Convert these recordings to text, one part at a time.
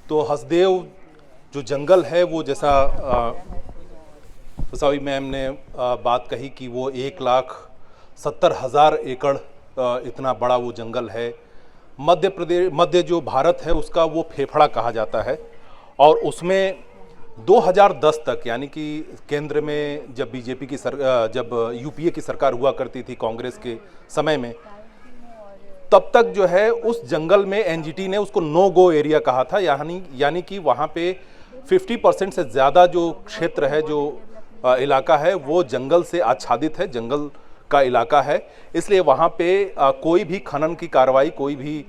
तो हसदेव जो जंगल है वो जैसा वसावी मैम ने बात कही कि वो 1,70,000 एकड़ इतना बड़ा वो जंगल है। मध्य जो भारत है उसका वो फेफड़ा कहा जाता है और उसमें 2010 तक यानी कि केंद्र में जब बीजेपी की जब यूपीए की सरकार हुआ करती थी कांग्रेस के समय में, तब तक जो है उस जंगल में एनजीटी ने उसको नो गो एरिया कहा था। यानी कि वहाँ पे 50% से ज़्यादा जो क्षेत्र है, जो इलाका है वो जंगल से आच्छादित है, जंगल का इलाका है। इसलिए वहाँ पे कोई भी खनन की कार्रवाई, कोई भी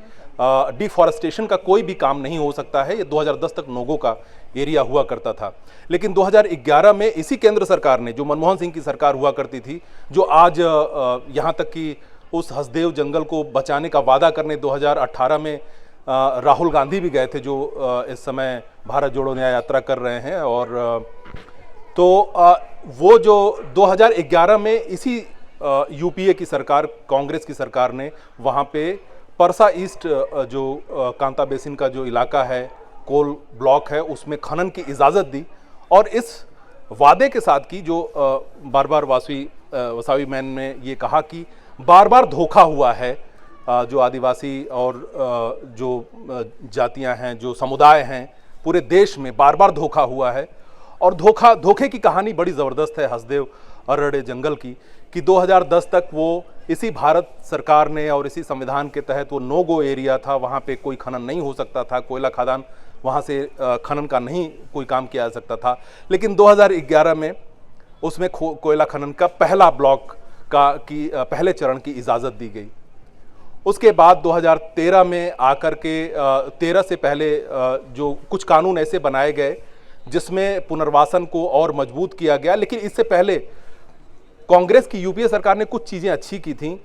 डिफॉरेस्टेशन का कोई भी काम नहीं हो सकता है। ये 2010 तक नोगो का एरिया हुआ करता था। लेकिन 2011 में इसी केंद्र सरकार ने, जो मनमोहन सिंह की सरकार हुआ करती थी, जो आज यहाँ तक कि उस हसदेव जंगल को बचाने का वादा करने 2018 में राहुल गांधी भी गए थे, जो इस समय भारत जोड़ो न्याय यात्रा कर रहे हैं। और तो वो जो 2011 में इसी यूपीए की सरकार, कांग्रेस की सरकार ने वहाँ पे परसा ईस्ट जो कांता बेसिन का जो इलाका है, कोल ब्लॉक है, उसमें खनन की इजाज़त दी। और इस वादे के साथ की जो बार बार वसावी मैन ने ये कहा कि बार बार धोखा हुआ है, जो आदिवासी और जो जातियां हैं, जो समुदाय हैं, पूरे देश में बार बार धोखा हुआ है। और धोखे की कहानी बड़ी ज़बरदस्त है हसदेव अरड़े जंगल की, कि 2010 तक वो इसी भारत सरकार ने और इसी संविधान के तहत वो नो गो एरिया था, वहाँ पे कोई खनन नहीं हो सकता था, कोयला खदान वहाँ से खनन का नहीं कोई काम किया जा सकता था। लेकिन 2011 में उसमें कोयला खनन का पहला ब्लॉक की पहले चरण की इजाज़त दी गई। उसके बाद 2013 में आकर के 13 से पहले जो कुछ कानून ऐसे बनाए गए जिसमें पुनर्वासन को और मजबूत किया गया। लेकिन इससे पहले कांग्रेस की यूपीए सरकार ने कुछ चीज़ें अच्छी की थी।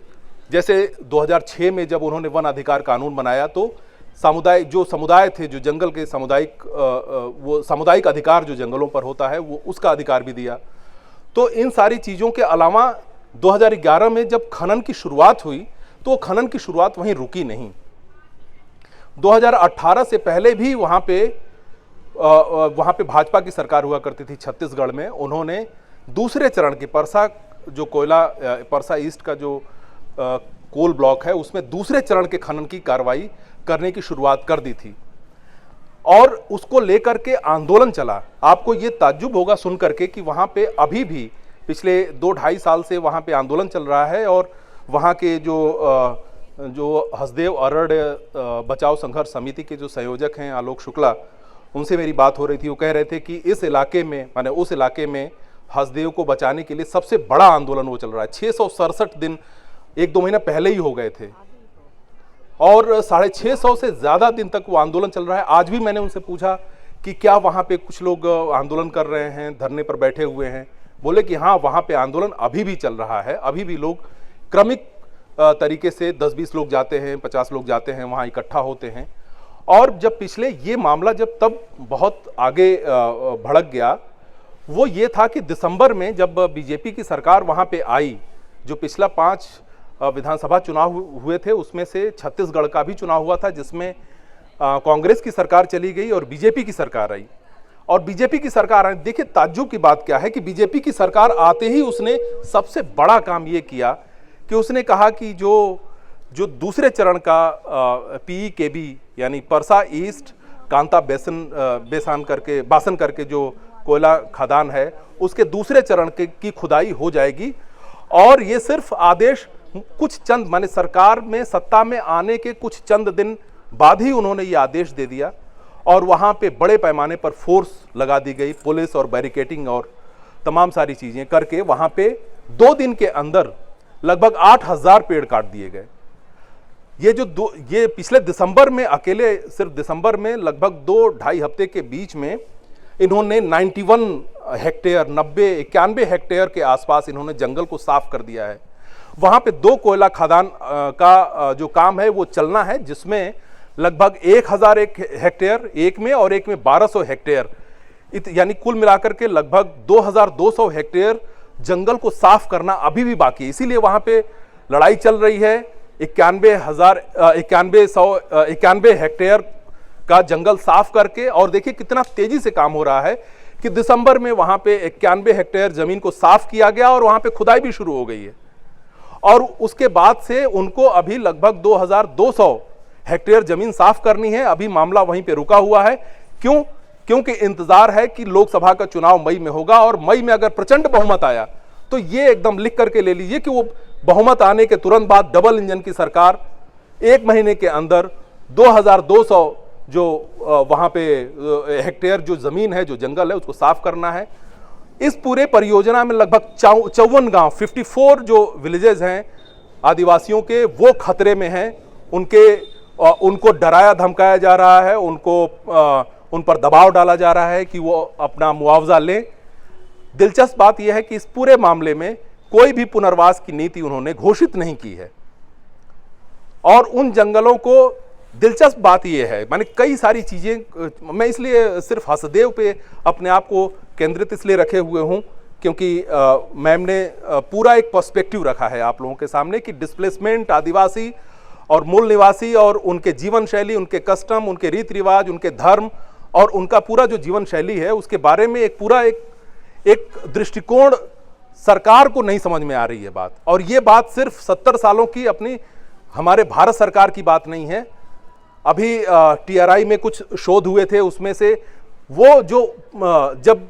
जैसे 2006 में जब उन्होंने वन अधिकार कानून बनाया तो समुदाय थे, जो जंगल के वो सामुदायिक अधिकार जो जंगलों पर होता है, वो उसका अधिकार भी दिया। तो इन सारी चीज़ों के अलावा 2011 में जब खनन की शुरुआत हुई तो खनन की शुरुआत वहीं रुकी नहीं। 2018 से पहले भी वहाँ पे भाजपा की सरकार हुआ करती थी छत्तीसगढ़ में। उन्होंने दूसरे चरण के परसा ईस्ट का जो कोल ब्लॉक है उसमें दूसरे चरण के खनन की कार्रवाई करने की शुरुआत कर दी थी और उसको लेकर के आंदोलन चला। आपको ये ताज्जुब होगा सुन करके कि वहाँ पे अभी भी पिछले 2-2.5 साल से वहाँ पे आंदोलन चल रहा है। और वहाँ के जो हसदेव अरड़ बचाओ संघर्ष समिति के जो संयोजक हैं आलोक शुक्ला, उनसे मेरी बात हो रही थी। वो कह रहे थे कि इस इलाके में, माने उस इलाके में हसदेव को बचाने के लिए सबसे बड़ा आंदोलन वो चल रहा है। 667 दिन 1-2 महीना पहले ही हो गए थे और 650 से ज़्यादा दिन तक वो आंदोलन चल रहा है। आज भी मैंने उनसे पूछा कि क्या वहाँ पे कुछ लोग आंदोलन कर रहे हैं, धरने पर बैठे हुए हैं। बोले कि हाँ, वहाँ पे आंदोलन अभी भी चल रहा है। अभी भी लोग क्रमिक तरीके से 10-20 लोग जाते हैं, 50 लोग जाते हैं, वहाँ इकट्ठा होते हैं। और जब पिछले ये मामला जब तब बहुत आगे भड़क गया, वो ये था कि दिसंबर में जब बीजेपी की सरकार वहाँ पे आई, जो पिछला 5 विधानसभा चुनाव हुए थे उसमें से छत्तीसगढ़ का भी चुनाव हुआ था जिसमें कांग्रेस की सरकार चली गई और बीजेपी की सरकार आई। और बीजेपी की सरकार आई, देखिए ताज्जुब की बात क्या है कि बीजेपी की सरकार आते ही उसने सबसे बड़ा काम ये किया कि उसने कहा कि जो दूसरे चरण का PEKB यानी परसा ईस्ट कांता बासन करके जो कोयला खदान है, उसके दूसरे चरण की खुदाई हो जाएगी। और ये सिर्फ आदेश कुछ चंद, माने सरकार में सत्ता में आने के कुछ चंद दिन बाद ही उन्होंने ये आदेश दे दिया और वहाँ पे बड़े पैमाने पर फोर्स लगा दी गई, पुलिस और बैरिकेटिंग और तमाम सारी चीज़ें करके वहाँ पे 2 दिन के अंदर लगभग 8,000 पेड़ काट दिए गए। ये पिछले दिसंबर में, अकेले सिर्फ दिसंबर में लगभग 2-2.5 हफ्ते के बीच में इन्होंने 91 हेक्टेयर 91 हेक्टेयर के आसपास इन्होंने जंगल को साफ कर दिया है। वहाँ पे 2 कोयला खदान का जो काम है वो चलना है, जिसमें लगभग 1,001 हेक्टेयर एक में और एक में 1,200 हेक्टेयर, यानी कुल मिलाकर के लगभग 2,200 हेक्टेयर जंगल को साफ करना अभी भी बाकी है। इसीलिए वहाँ पे लड़ाई चल रही है। 91 हेक्टेयर का जंगल साफ करके, और देखिए कितना तेजी से काम हो रहा है कि दिसंबर में वहां पे 91 हेक्टेयर जमीन को साफ किया गया और वहां पे खुदाई भी शुरू हो गई है। और उसके बाद से उनको अभी लगभग 2200 हेक्टेयर जमीन साफ करनी है। अभी मामला वहीं पे रुका हुआ है। क्यों? क्योंकि इंतजार है कि लोकसभा का चुनाव मई में होगा, और मई में अगर प्रचंड बहुमत आया तो ये एकदम लिख करके ले लीजिए कि वो बहुमत आने के तुरंत बाद डबल इंजन की सरकार 1 महीने के अंदर 2200 जो वहां पे हेक्टेयर जो जमीन है, जो जंगल है, उसको साफ करना है। इस पूरे परियोजना में लगभग 54 गांव, 54 जो विलेजेस हैं आदिवासियों के, वो खतरे में हैं। उनको डराया धमकाया जा रहा है, उन पर दबाव डाला जा रहा है कि वो अपना मुआवजा लें। दिलचस्प बात यह है कि इस पूरे मामले में कोई भी पुनर्वास की नीति उन्होंने घोषित नहीं की है। और उन जंगलों को, दिलचस्प बात यह है, मैंने कई सारी चीजें, मैं इसलिए सिर्फ हसदेव पे अपने आप को केंद्रित इसलिए रखे हुए हूं क्योंकि मैम ने पूरा एक पर्सपेक्टिव रखा है आप लोगों के सामने कि डिस्प्लेसमेंट, आदिवासी और मूल निवासी और उनके जीवन शैली, उनके कस्टम, उनके रीति रिवाज, उनके धर्म और उनका पूरा जो जीवन शैली है, उसके बारे में एक पूरा एक दृष्टिकोण सरकार को नहीं समझ में आ रही है बात। और ये बात सिर्फ 70 सालों की अपनी हमारे भारत सरकार की बात नहीं है। अभी TRI में कुछ शोध हुए थे, उसमें से वो जो जब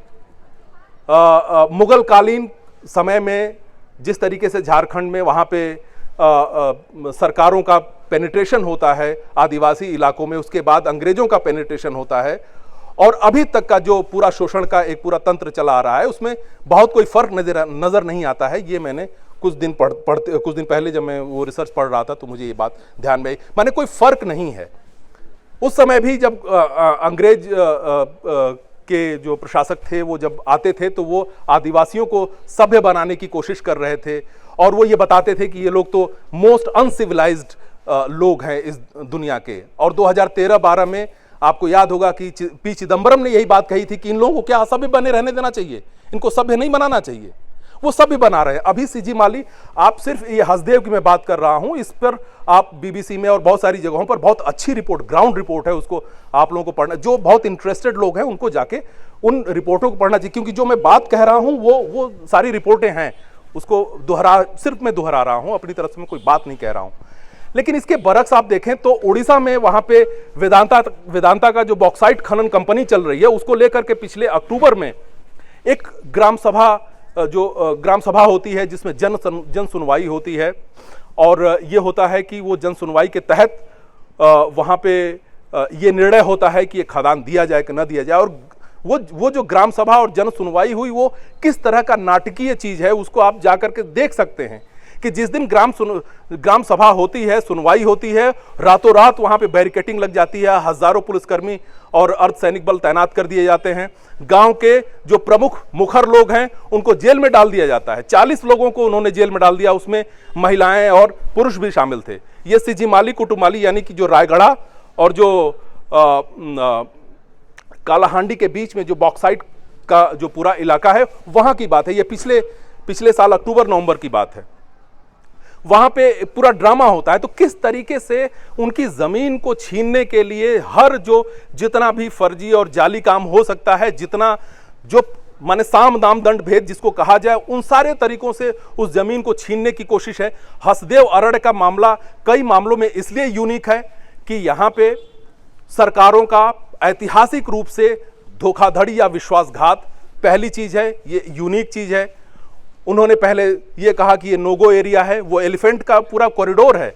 मुगल कालीन समय में जिस तरीके से झारखंड में वहाँ पे सरकारों का पेनिट्रेशन होता है आदिवासी इलाकों में, उसके बाद अंग्रेजों का पेनिट्रेशन होता है, और अभी तक का जो पूरा शोषण का एक पूरा तंत्र चला आ रहा है, उसमें बहुत कोई फर्क नजर नहीं आता है। ये मैंने कुछ दिन पहले जब मैं वो रिसर्च पढ़ रहा था तो मुझे ये बात ध्यान में आई। माने कोई फर्क नहीं है। उस समय भी जब अंग्रेज के जो प्रशासक थे वो जब आते थे तो वो आदिवासियों को सभ्य बनाने की कोशिश कर रहे थे, और वो ये बताते थे कि ये लोग तो मोस्ट अनसिविलाइज्ड लोग हैं इस दुनिया के। और 2013-12 में आपको याद होगा कि पी चिदम्बरम ने यही बात कही थी कि इन लोगों को क्या असभ्य बने रहने देना चाहिए, इनको सभ्य नहीं बनाना चाहिए। वो सभ्य बना रहे हैं। अभी सीजी माली, आप सिर्फ ये हसदेव की मैं बात कर रहा हूं, इस पर आप BBC में और बहुत सारी जगहों पर बहुत अच्छी रिपोर्ट, ग्राउंड रिपोर्ट है, उसको आप लोगों को पढ़ना, जो बहुत इंटरेस्टेड लोग हैं उनको जाके उन रिपोर्टों को पढ़ना चाहिए। क्योंकि जो मैं बात कह रहा हूं वो सारी रिपोर्टें हैं, उसको सिर्फ मैं दोहरा रहा हूं, अपनी तरफ से मैं कोई बात नहीं कह रहा हूं। लेकिन इसके बरक्स आप देखें तो उड़ीसा में वहां पे वेदांता का जो बॉक्साइट खनन कंपनी चल रही है, उसको लेकर के पिछले अक्टूबर में एक ग्राम सभा होती है जिसमें जन सुनवाई होती है। और ये होता है कि वो जन सुनवाई के तहत वहां पे ये निर्णय होता है कि ये खदान दिया जाए कि न दिया जाए। और वो जो ग्राम सभा और जन सुनवाई हुई, वो किस तरह का नाटकीय चीज है उसको आप जाकर के देख सकते हैं कि जिस दिन ग्राम सभा होती है, सुनवाई होती है, रातों रात वहां पे बैरिकेटिंग लग जाती है, हजारों पुलिसकर्मी और अर्धसैनिक बल तैनात कर दिए जाते हैं। गांव के जो प्रमुख मुखर लोग हैं उनको जेल में डाल दिया जाता है। 40 लोगों को उन्होंने जेल में डाल दिया, उसमें महिलाएं और पुरुष भी शामिल थे। ये सिजीमाली कुटुमाली यानी कि जो रायगढ़ा और जो कालाहांडी के बीच में जो बॉक्साइट का जो पूरा इलाका है, वहां की बात है। ये पिछले साल अक्टूबर-नवंबर की बात है। वहां पे पूरा ड्रामा होता है। तो किस तरीके से उनकी जमीन को छीनने के लिए जितना भी फर्जी और जाली काम हो सकता है, जितना जो माने साम दाम दंड भेद जिसको कहा जाए, उन सारे तरीकों से उस जमीन को छीनने की कोशिश है। हसदेव अरड़ का मामला कई मामलों में इसलिए यूनिक है कि यहां पे सरकारों का ऐतिहासिक रूप से धोखाधड़ी या विश्वासघात पहली चीज है, ये यूनिक चीज है। उन्होंने पहले ये कहा कि ये नोगो एरिया है, वो एलिफेंट का पूरा कॉरिडोर है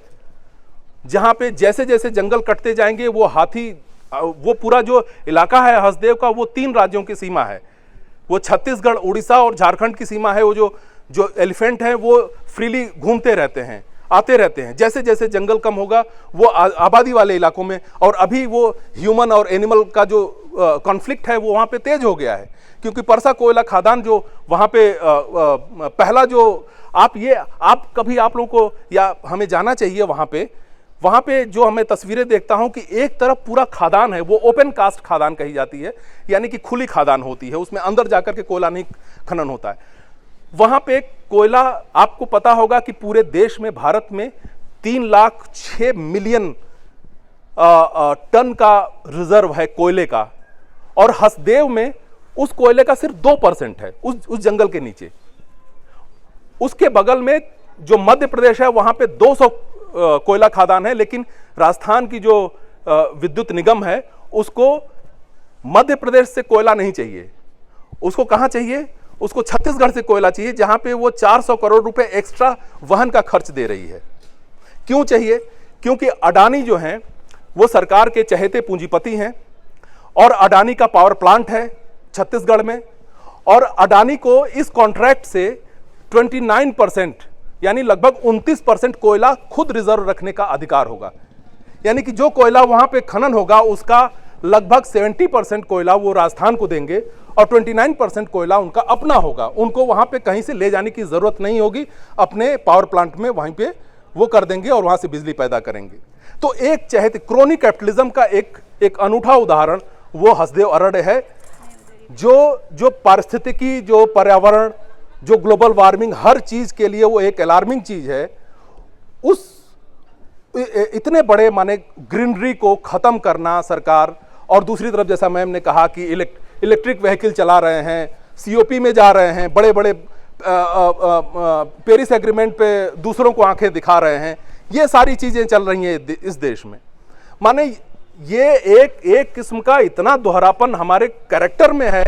जहां पे जैसे जैसे जंगल कटते जाएंगे वो हाथी, वो पूरा जो इलाका है हसदेव का, वो 3 राज्यों की सीमा है। वो छत्तीसगढ़, उड़ीसा और झारखंड की सीमा है। वो जो एलिफेंट है वो फ्रीली घूमते रहते हैं, आते रहते हैं। जैसे जैसे जंगल कम होगा वो आबादी वाले इलाकों में, और अभी वो ह्यूमन और एनिमल का जो कॉन्फ्लिक्ट है वो वहां पे तेज हो गया है। क्योंकि परसा कोयला खादान जो वहां पे पहला जो आप कभी आप लोगों को या हमें जाना चाहिए वहां पे जो हमें तस्वीरें देखता हूं कि एक तरफ पूरा खादान है, वो ओपन कास्ट खादान कही जाती है, यानी कि खुली खादान होती है, उसमें अंदर जाकर के कोयला नहीं खनन होता है। वहां पे कोयला, आपको पता होगा कि पूरे देश में, भारत में 3,06,000,000 टन का रिजर्व है कोयले का, और हसदेव में उस कोयले का सिर्फ 2% है उस जंगल के नीचे। उसके बगल में जो मध्य प्रदेश है वहां पे 200 कोयला खदान है, लेकिन राजस्थान की जो विद्युत निगम है उसको मध्य प्रदेश से कोयला नहीं चाहिए। उसको कहां चाहिए? उसको छत्तीसगढ़ से कोयला चाहिए, जहां पे वो 400 करोड़ रुपए एक्स्ट्रा वहन का खर्च दे रही है। क्यों चाहिए? क्योंकि अडानी जो हैं वो सरकार के चहेते पूंजीपति हैं, और अडानी का पावर प्लांट है छत्तीसगढ़ में, और अडानी को इस कॉन्ट्रैक्ट से 29% यानी लगभग 29% कोयला खुद रिजर्व रखने का अधिकार होगा। यानी कि जो कोयला वहां पे खनन होगा उसका लगभग 70% कोयला वो राजस्थान को देंगे, और 29% कोयला उनका अपना होगा। उनको वहां पे कहीं से ले जाने की जरूरत नहीं होगी, अपने पावर प्लांट में वहीं पे वो कर देंगे और वहां से बिजली पैदा करेंगे। तो एक चहेते क्रोनी कैपिटलिज्म का एक अनूठा उदाहरण वो हसदेव अरण्य है, जो पारिस्थितिकी, जो पर्यावरण, जो ग्लोबल वार्मिंग, हर चीज के लिए वो एक अलार्मिंग चीज है। उस इतने बड़े माने ग्रीनरी को खत्म करना सरकार, और दूसरी तरफ जैसा मैम ने कहा कि इलेक्ट्रिक व्हीकल चला रहे हैं, सीओपी में जा रहे हैं, बड़े बड़े पेरिस एग्रीमेंट पे दूसरों को आंखें दिखा रहे हैं, ये सारी चीजें चल रही हैं इस देश में। माने ये एक किस्म का इतना दोहरापन हमारे कैरेक्टर में है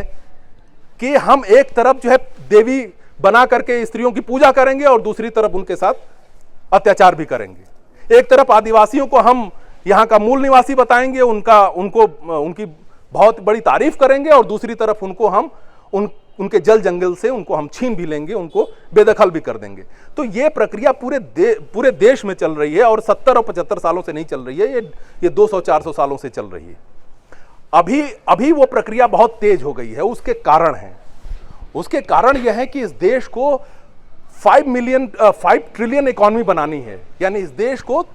कि हम एक तरफ जो है देवी बना करके स्त्रियों की पूजा करेंगे और दूसरी तरफ उनके साथ अत्याचार भी करेंगे। एक तरफ आदिवासियों को हम यहाँ का मूल निवासी बताएंगे, उनकी बहुत बड़ी तारीफ करेंगे, और दूसरी तरफ उनको हम उनके जल जंगल से उनको हम छीन भी लेंगे, उनको बेदखल भी कर देंगे। तो ये प्रक्रिया पूरे देश में चल रही है, और 70 और 75 सालों से नहीं चल रही है, ये 200-400 सालों से चल रही है। अभी वो प्रक्रिया बहुत तेज हो गई है। उसके कारण यह है कि इस देश को 5 ट्रिलियन इकॉनमी बनानी है, यानी इस देश को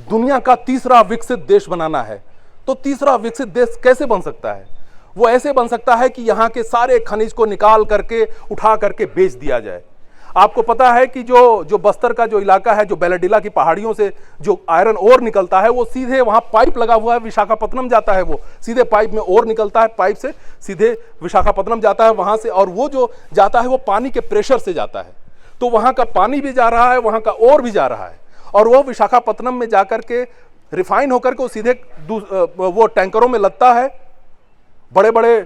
दुनिया का तीसरा विकसित देश बनाना है। तो तीसरा विकसित देश कैसे बन सकता है? वो ऐसे बन सकता है कि यहाँ के सारे खनिज को निकाल करके उठा करके बेच दिया जाए। आपको पता है कि जो बस्तर का जो इलाका है, जो बेलाडीला की पहाड़ियों से जो आयरन ओर निकलता है, वो सीधे वहाँ पाइप लगा हुआ है, विशाखापत्तनम जाता है, वो सीधे पाइप में ओर निकलता है, पाइप से सीधे विशाखापत्तनम जाता है वहाँ से, और वो जो जाता है वो पानी के प्रेशर से जाता है। तो वहाँ का पानी भी जा रहा है, वहाँ का ओर भी जा रहा है, और वो विशाखापत्तनम में जाकर के रिफाइन होकर के वो सीधे वो टैंकरों में लगता है, बड़े बड़े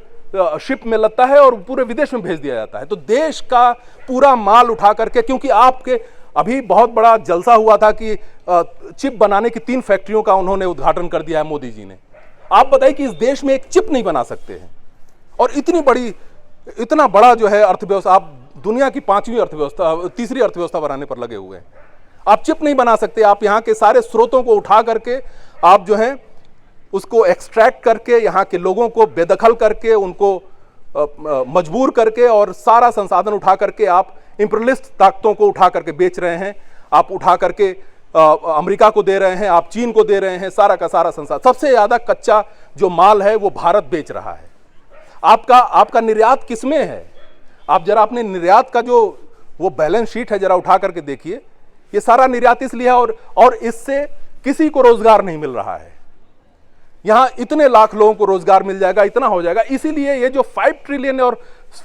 शिप में लगता है, और पूरे विदेश में भेज दिया जाता है। तो देश का पूरा माल उठा करके, क्योंकि आपके अभी बहुत बड़ा जलसा हुआ था कि चिप बनाने की 3 फैक्ट्रियों का उन्होंने उद्घाटन कर दिया है मोदी जी ने। आप बताइए कि इस देश में एक चिप नहीं बना सकते हैं, और इतना बड़ा जो है अर्थव्यवस्था, आप दुनिया की 5वीं अर्थव्यवस्था, 3री अर्थव्यवस्था बनाने पर लगे हुए हैं। आप चिप नहीं बना सकते। आप यहाँ के सारे स्रोतों को उठा करके आप जो है उसको एक्सट्रैक्ट करके, यहाँ के लोगों को बेदखल करके, उनको मजबूर करके, और सारा संसाधन उठा करके आप इंपीरियलिस्ट ताकतों को उठा करके बेच रहे हैं। आप उठा करके अमेरिका को दे रहे हैं, आप चीन को दे रहे हैं, सारा का सारा संसाधन। सबसे ज्यादा कच्चा जो माल है वो भारत बेच रहा है। आपका निर्यात किसमें है? आप जरा अपने निर्यात का जो वो बैलेंस शीट है जरा उठा करके देखिए। ये सारा निर्यात इसलिए है, और इससे किसी को रोजगार नहीं मिल रहा है। यहां इतने लाख लोगों को रोजगार मिल जाएगा, इतना हो जाएगा। इसीलिए ये जो 5 ट्रिलियन और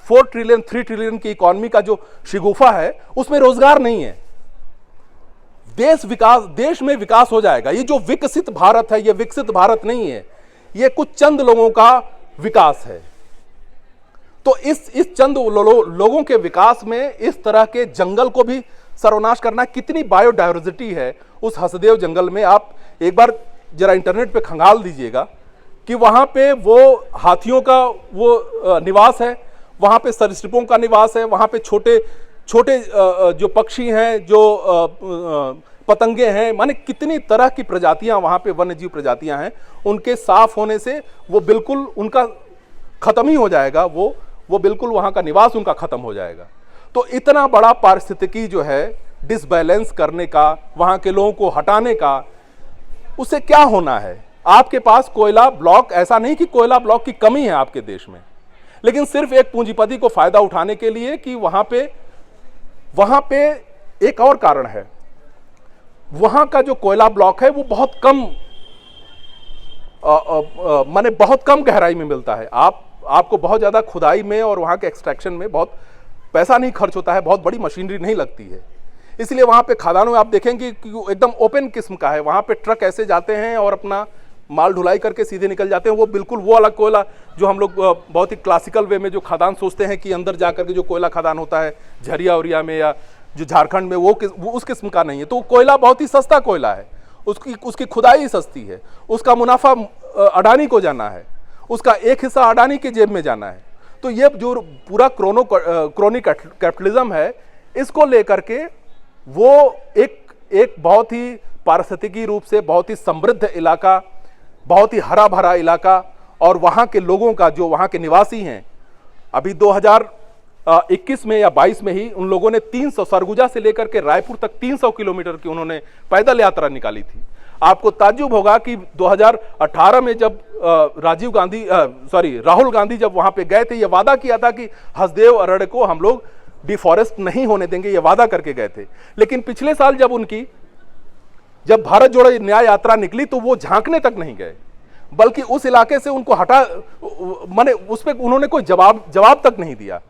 4 ट्रिलियन 3 ट्रिलियन की इकॉनमी का जो शिगुफा है उसमें रोजगार नहीं है। देश में विकास हो जाएगा। ये जो विकसित भारत है, ये विकसित भारत नहीं है, ये कुछ चंद लोगों का विकास है। तो इस चंद लोगों के विकास में इस तरह के जंगल को भी सर्वनाश करना, कितनी बायोडायवर्सिटी है उस हसदेव जंगल में। आप एक बार जरा इंटरनेट पे खंगाल दीजिएगा कि वहां पे वो हाथियों का वो निवास है, वहां पे सरीसृपों का निवास है, वहां पे छोटे छोटे जो पक्षी हैं, जो पतंगे हैं, माने कितनी तरह की प्रजातियां वहां पे वन्यजीव प्रजातियां हैं। उनके साफ होने से वो बिल्कुल उनका खत्म ही हो जाएगा, वो बिल्कुल वहां का निवास उनका खत्म हो जाएगा। तो इतना बड़ा पारिस्थितिकी जो है डिसबैलेंस करने का, वहां के लोगों को हटाने का, उससे क्या होना है? आपके पास कोयला ब्लॉक, ऐसा नहीं कि कोयला ब्लॉक की कमी है आपके देश में, लेकिन सिर्फ एक पूंजीपति को फायदा उठाने के लिए कि वहां पे एक और कारण है। वहां का जो कोयला ब्लॉक है वो बहुत कम माने बहुत कम गहराई में मिलता है। आपको बहुत ज़्यादा खुदाई में और वहाँ के एक्सट्रैक्शन में बहुत पैसा नहीं खर्च होता है, बहुत बड़ी मशीनरी नहीं लगती है। इसलिए वहाँ पे खदानों में आप देखेंगे कि एकदम ओपन किस्म का है, वहाँ पे ट्रक ऐसे जाते हैं और अपना माल ढुलाई करके सीधे निकल जाते हैं। वो बिल्कुल वो अलग कोयला जो हम लोग बहुत ही क्लासिकल वे में जो खदान सोचते हैं कि अंदर जा करके जो कोयला खदान होता है झरिया उरिया में या जो झारखंड में, वो उस किस्म का नहीं है। तो कोयला बहुत ही सस्ता कोयला है, उसकी खुदाई ही सस्ती है, उसका मुनाफा अडानी को जाना है, उसका एक हिस्सा अडानी के जेब में जाना है। तो ये जो पूरा क्रोनिक कैपिटलिज्म है, इसको लेकर के वो एक बहुत ही पारिस्थितिकी रूप से बहुत ही समृद्ध इलाका, बहुत ही हरा भरा इलाका, और वहाँ के लोगों का जो वहाँ के निवासी हैं, अभी 2021 में या 22 में ही उन लोगों ने 300 सरगुजा से लेकर के रायपुर तक 300 किलोमीटर की उन्होंने पैदल यात्रा निकाली थी। आपको ताज्जुब होगा कि 2018 में जब राहुल गांधी जब वहां पे गए थे, ये वादा किया था कि हसदेव अरण्य को हम लोग डिफॉरेस्ट नहीं होने देंगे, ये वादा करके गए थे। लेकिन पिछले साल जब भारत जोड़ो न्याय यात्रा निकली तो वो झांकने तक नहीं गए, बल्कि उस इलाके से उनको हटा, माने उस पर उन्होंने कोई जवाब तक नहीं दिया।